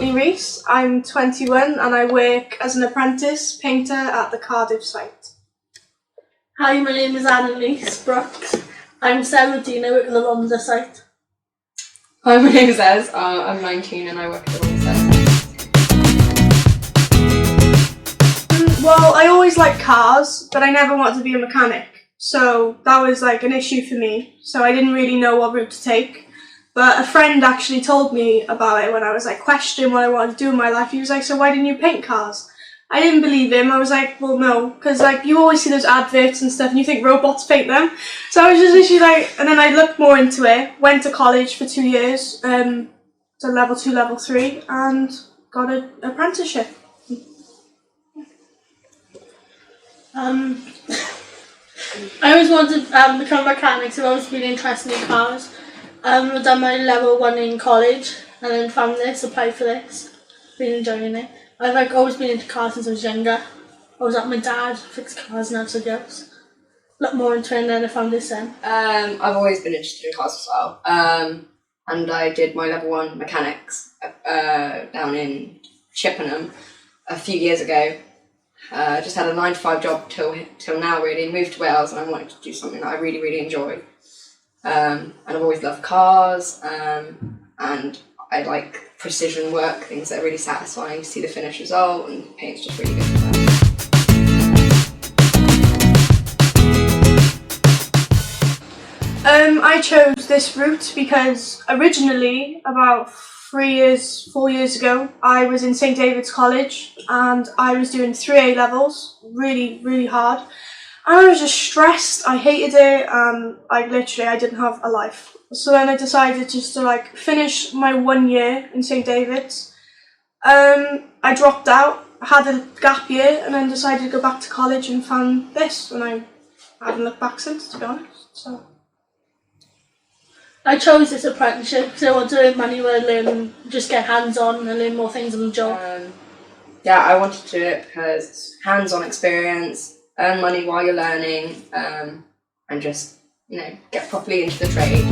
Courtney Rees. I'm 21 and I work as an apprentice painter at the Cardiff site. Hi, my name is Analis Brooks. I'm 17, I work at the Lonza site. Hi, my name is Ez. I'm 19 and I work at the Wholesale. Well, I always liked cars, but I never wanted to be a mechanic. So that was like an issue for me. So I didn't really know what route to take. But a friend actually told me about it when I was like questioning what I wanted to do in my life. He was like, so why didn't you paint cars? I didn't believe him. I was like, well, no, because like you always see those adverts and stuff and you think robots paint them. So I was just literally like, and then I looked more into it, went to college for 2 years, to level 2, level 3, and got an apprenticeship. I always wanted to become a mechanic, so I've always been interested in cars. I've done my level 1 in college and then found this, applied for this, been enjoying it. I've like always been into cars since I was younger. I was at my dad, fixed cars and everything else. Looked more into it and then I found this then. I've always been interested in cars as well. And I did my level 1 mechanics down in Chippenham a few years ago. Just had a 9-to-5 job till now really, moved to Wales and I wanted to do something that I really, really enjoy. And I've always loved cars, and I like precision work, things that are really satisfying. You see the finished result, and paint's just really good for that. I chose this route because originally, about 4 years ago, I was in St David's College and I was doing 3 A-levels, really, really hard. And I was just stressed, I hated it, and I didn't have a life. So then I decided just to like finish my 1 year in St David's. I dropped out, had a gap year, and then decided to go back to college and found this, and I haven't looked back since, to be honest. So I chose this apprenticeship because I want to earn money where I learn, just get hands-on and learn more things on the job. Yeah, I wanted to do it because it's hands-on experience, earn money while you're learning, and just, get properly into the trade.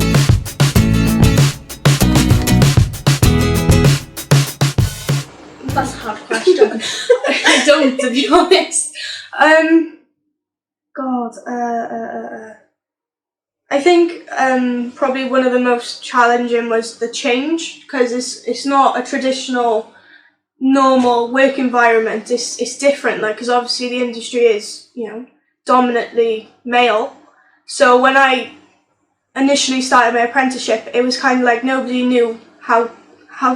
That's a hard question. I don't, to be honest. I think probably one of the most challenging was the change, because it's not a traditional normal work environment. It's different, because obviously the industry is dominantly male. So when I initially started my apprenticeship, it was kind of like nobody knew how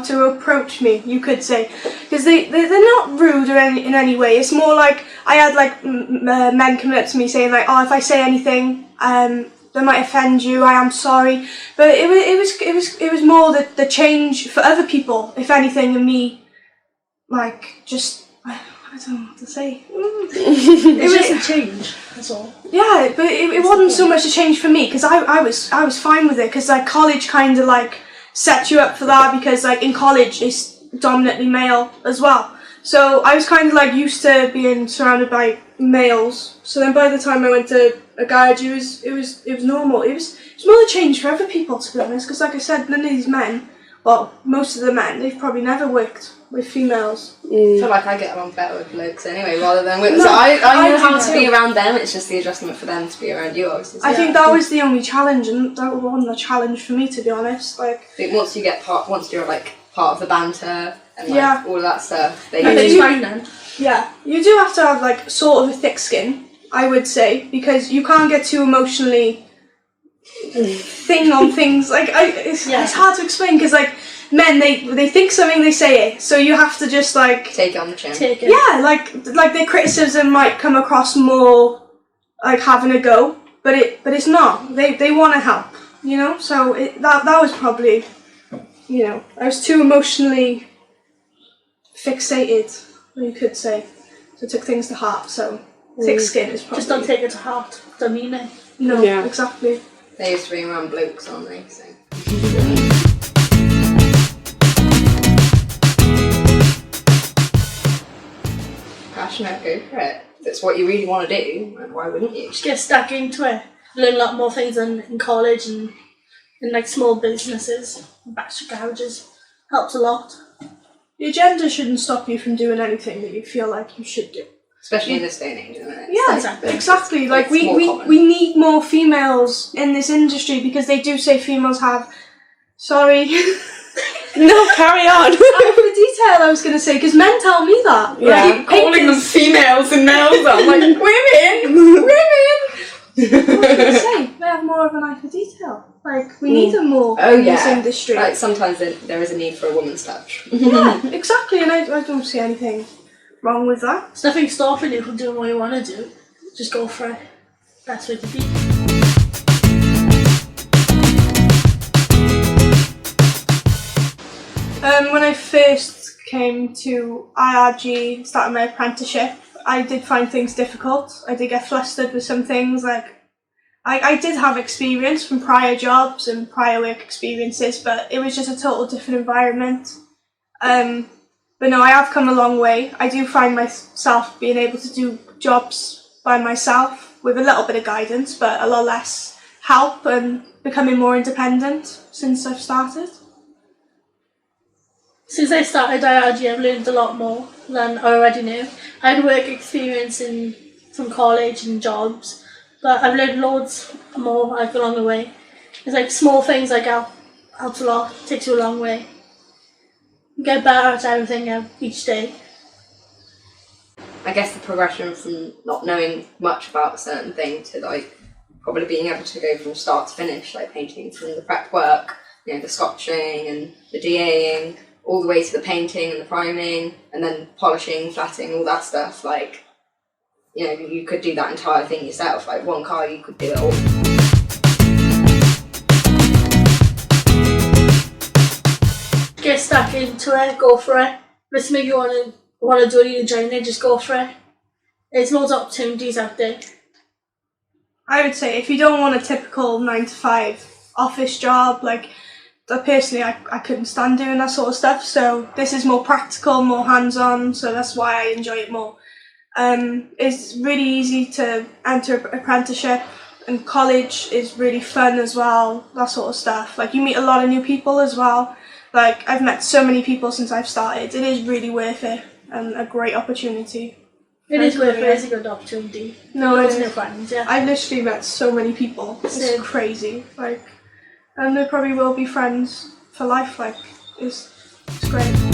to approach me, you could say, because they're not rude or in any way. It's more like I had men coming up to me saying like, oh, if I say anything that might offend you, I am sorry. But it was more the change for other people, if anything, and me I don't know what to say. It was a change, that's all. Yeah, but it wasn't so much a change for me, because I was fine with it, because college kind of set you up for that, because in college it's dominantly male as well. So I was kind of used to being surrounded by males. So then by the time I went to a garage, it was normal. It was more a change for other people, to be honest, because like I said, none of these men, well, most of the men, they've probably never worked with females. I feel like I get along better with blokes anyway, rather than with. So I know how to be around them. It's just the adjustment for them to be around you, obviously. So I think that was the only challenge, and that wasn't a challenge for me, to be honest. I think once you're part of the banter and all of that stuff, fine then. Yeah, you do have to have sort of a thick skin, I would say, because you can't get too emotionally thing on things. It's hard to explain, because men, they think something, they say it, so you have to just take it on the chin. Take it. Yeah, their criticism might come across more having a go, but it's not. They want to help, So that was probably, I was too emotionally fixated, you could say. So I took things to heart. So thick skin is probably. Just don't take it to heart. Don't mean it. No, exactly. They used to be around blokes, aren't they? So. Passionate, go for it. If it's what you really want to do, why wouldn't you? Just get stuck into it. Learn a lot more things than in college and in small businesses, batch garages. Helps a lot. Your gender shouldn't stop you from doing anything that you feel like you should do. Especially in this day and age, isn't it? Yeah, exactly. Like, it's more we common. need more females in this industry, because they do say females have... Sorry. No, carry on. For detail, I was going to say, because men tell me that. Yeah. Like, Calling them females and males. I'm like, women! I was going to say, they have more of an eye for detail. Like, we need them more in this industry. Like, sometimes there is a need for a woman's touch. Yeah, exactly, and I don't see anything wrong with that. There's nothing stopping you from doing what you want to do. Just go for it. That's what to be. When I first came to IRG, started my apprenticeship, I did find things difficult. I did get flustered with some things. Like, I did have experience from prior jobs and prior work experiences, but it was just a total different environment. But no, I have come a long way. I do find myself being able to do jobs by myself with a little bit of guidance, but a lot less help, and becoming more independent since I've started. Since I started IRG, I've learned a lot more than I already knew. I had work experience from college and jobs, but I've learned loads more like along the way. It's like small things like helps a lot, takes you a long way. You get better at everything each day. I guess the progression from not knowing much about a certain thing to like probably being able to go from start to finish, like painting from the prep work, the scotching and the DAing, all the way to the painting and the priming, and then polishing, flatting, all that stuff. Like, you could do that entire thing yourself. Like, one car, you could do it all. Get stuck into it, go for it. If it's something you want to do, you enjoy it, just go for it. There's loads of opportunities out there. I would say if you don't want a typical 9-to-5 office job, like, personally, I couldn't stand doing that sort of stuff, so this is more practical, more hands-on, so that's why I enjoy it more. It's really easy to enter apprenticeship, and college is really fun as well, that sort of stuff. Like, you meet a lot of new people as well. Like, I've met so many people since I've started. It is really worth it, and a great opportunity. It is worth it, it's a good opportunity. No, Loads of new friends, yeah. I've literally met so many people. It's crazy. Like, and they probably will be friends for life. Like, it's great.